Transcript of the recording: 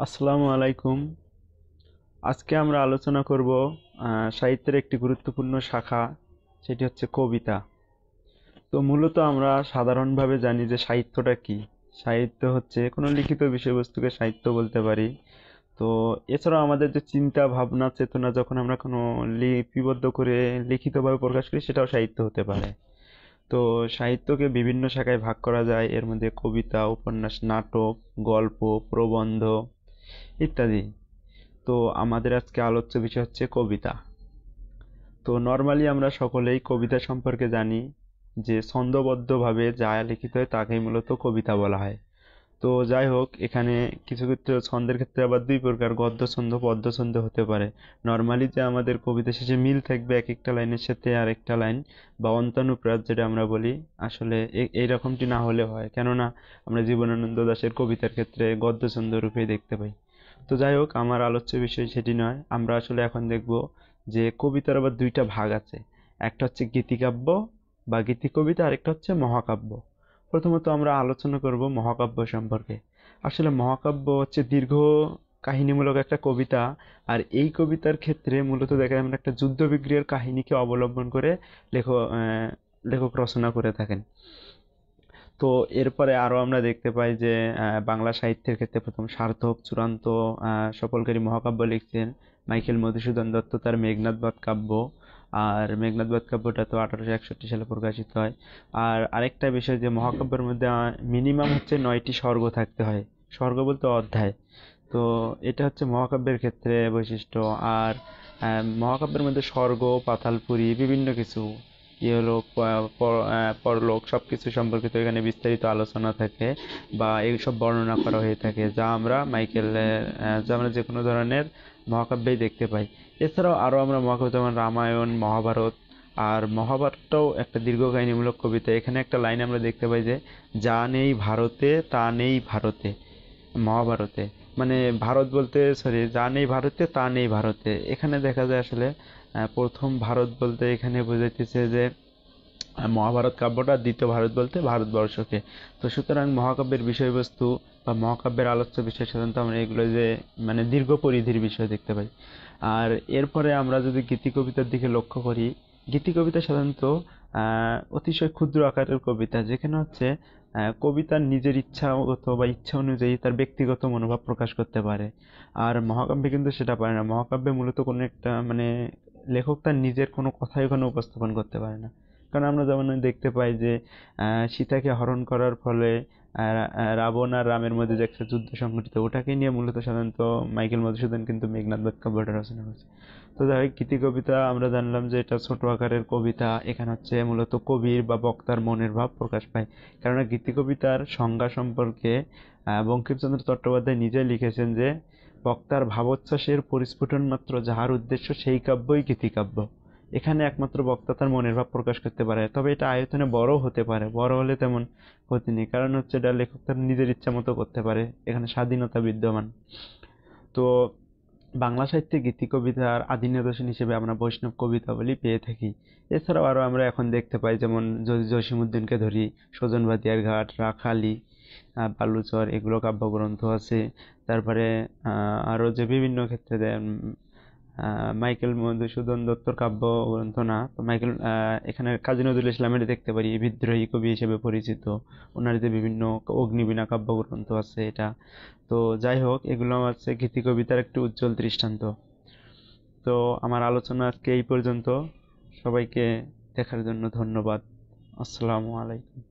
আসসালামু আলাইকুম। আজকে আমরা আলোচনা করব সাহিত্যের একটি গুরুত্বপূর্ণ শাখা, সেটি হচ্ছে কবিতা। তো মূলত আমরা সাধারণভাবে জানি যে সাহিত্যটা কি। সাহিত্য হচ্ছে কোনো লিখিত বিষয়বস্তুকে সাহিত্য বলতে পারি। তো এছাড়াও আমাদের যে চিন্তা ভাবনা চেতনা যখন আমরা কোনো লিপিবদ্ধ করে লিখিতভাবে প্রকাশ করি সেটাও সাহিত্য হতে পারে। তো সাহিত্যকে বিভিন্ন শাখায় ভাগ করা যায়, এর মধ্যে কবিতা, উপন্যাস, নাটক, গল্প, প্রবন্ধ ইত্যাদি। তো আমাদের আজকে আলোচ্য বিষয় হচ্ছে কবিতা। তো নর্মালি আমরা সকলেই কবিতা সম্পর্কে জানি যে ছন্দবদ্ধভাবে যা লিখিত হয় তাকেই মূলত কবিতা বলা হয়। তো যাই হোক, এখানে কিছু ক্ষেত্রে ছন্দের ক্ষেত্রে আবার দুই প্রকার, গদ্য ছন্দ, পদ্য ছন্দ হতে পারে। নর্মালি যে আমাদের কবিতা শেষে মিল থাকবে এক একটা লাইনের সাথে আর একটা লাইন, বা অন্তানুপ্রাস যেটা আমরা বলি, আসলে এই রকমটি না হলে হয়, কেননা আমরা জীবনানন্দ দাশের কবিতার ক্ষেত্রে গদ্য ছন্দ রূপেই দেখতে পাই। তো যাই হোক, আমার আলোচ্য বিষয় সেটি নয়। আমরা আসলে এখন দেখব যে কবিতার আবার দুইটা ভাগ আছে। একটা হচ্ছে গীতিকাব্য বা গীতি কবিতা, আরেকটা হচ্ছে মহাকাব্য। প্রথমত আমরা আলোচনা করব মহাকাব্য সম্পর্কে। আসলে মহাকাব্য হচ্ছে দীর্ঘ কাহিনীমূলক একটা কবিতা। আর এই কবিতার ক্ষেত্রে মূলত দেখা যায় আমরা একটা যুদ্ধ বিগ্রহের কাহিনীকে অবলম্বন করে লেখক রচনা করে থাকেন। তো এরপরে আরো আমরা দেখতে পাই যে বাংলা সাহিত্যের ক্ষেত্রে প্রথম সার্থক চূড়ান্ত সফলকারী মহাকাব্য লিখছেন মাইকেল মধুসূদন দত্ত, তার মেঘনাদ বধ কাব্য। আর মেঘনাদ বধ কাব্যটা তো 1861 সালে প্রকাশিত হয়। আর আরেকটা বিষয় যে মহাকাব্যের মধ্যে মিনিমাম হচ্ছে 9টি স্বর্গ থাকতে হয়। স্বর্গ বলতে অধ্যায়। তো এটা হচ্ছে মহাকাব্যের ক্ষেত্রে বৈশিষ্ট্য। আর মহাকাব্যের মধ্যে স্বর্গ, পাতালপুরী, বিভিন্ন কিছু ইহলোক, পরলোক সবকিছু সম্পর্কিত এখানে বিস্তারিত আলোচনা থাকে, বা এইসব বর্ণনা করা হয়ে থাকে, যা আমরা যে কোনো ধরনের মহাকাব্যেই দেখতে পাই। এছাড়াও আরো আমরা মহাকাব্য যেমন রামায়ণ, মহাভারত। আর মহাভারতটাও একটা দীর্ঘ কাহিনীমূলক কবিতা। এখানে একটা লাইন আমরা দেখতে পাই যে যা নেই ভারতে তা নেই ভারতে, মহাভারতে। মানে ভারত বলতে, সরি, যা নেই ভারতে তা নেই ভারতে। এখানে দেখা যায় আসলে প্রথম ভারত বলতে এখানে বোঝাইতেছে যে মহাভারত কাব্যটা, দ্বিতীয় ভারত বলতে ভারতবর্ষকে। তো সুতরাং মহাকাব্যের বিষয়বস্তু বা মহাকাব্যের আলোচ্য বিষয় সাধারণত আমরা এগুলো যে মানে দীর্ঘ পরিধির বিষয় দেখতে পাই। আর এরপরে আমরা যদি গীতি কবিতার দিকে লক্ষ্য করি, গীতি কবিতা সাধারণত অতিশয় ক্ষুদ্র আকারের কবিতা, যেখানে হচ্ছে কবিতার নিজের ইচ্ছাগত বা ইচ্ছা অনুযায়ী তার ব্যক্তিগত মনোভাব প্রকাশ করতে পারে। আর মহাকাব্যে কিন্তু সেটা পারে না। মহাকাব্যে মূলত কোনো একটা মানে লেখক তার নিজের কোনো কথাই ওখানে উপস্থাপন করতে পারে না। কারণ আমরা যেমন দেখতে পাই যে সীতাকে হরণ করার ফলে রাবণ আর রামের মধ্যে যে একটা যুদ্ধ সংঘটিত, ওটাকে নিয়ে মূলত সাধারণত মাইকেল মধুসূদন কিন্তু মেঘনাদ বধ কাব্যটা রচনা করেছে। তো যাই হোক, গীতি কবিতা আমরা জানলাম যে এটা ছোট আকারের কবিতা। এখানে হচ্ছে মূলত কবির বা বক্তার মনের ভাব প্রকাশ পায়। কেননা গীতি কবিতার সংজ্ঞা সম্পর্কে বঙ্কিমচন্দ্র চট্টোপাধ্যায় নিজে লিখেছেন যে বক্তার ভাবোচ্ছ্বাসের পরিস্ফুটন মাত্র যাহার উদ্দেশ্য সেই কাব্যই গীতিকাব্য। এখানে একমাত্র বক্তা তার মনের ভাব প্রকাশ করতে পারে, তবে এটা আয়তনে বড় হতে পারে, বড় হলে তেমন ক্ষতি নেই, কারণ হচ্ছে এটা লেখক তার নিজের ইচ্ছা মতো করতে পারে, এখানে স্বাধীনতা বিদ্যমান। তো বাংলা সাহিত্যে গীতি কবিতার আদি নিদর্শন হিসেবে আমরা বৈষ্ণব কবিতাবলী পেয়ে থাকি। এছাড়াও আরো আমরা এখন দেখতে পাই, যেমন যদি জসীমউদ্দিনকে ধরি, সুজন বাদিয়ার ঘাট, রাখালি, বালুচর, এগুলো কাব্যগ্রন্থ আছে। তারপরে আরো যে বিভিন্ন ক্ষেত্রে মাইকেল মধুসূদন দত্তর কাব্যগ্রন্থ না, তো মাইকেল এখানে কাজী নজরুল ইসলামের দেখতে পারি বিদ্রোহী কবি হিসেবে পরিচিত। ওনার যে বিভিন্ন অগ্নিবীণা কাব্যগ্রন্থ আছে এটা। তো যাই হোক, এগুলো হচ্ছে গীতি কবিতার একটি উজ্জ্বল দৃষ্টান্ত। তো আমার আলোচনা আজকে এই পর্যন্ত। সবাইকে দেখার জন্য ধন্যবাদ। আসসালামু আলাইকুম।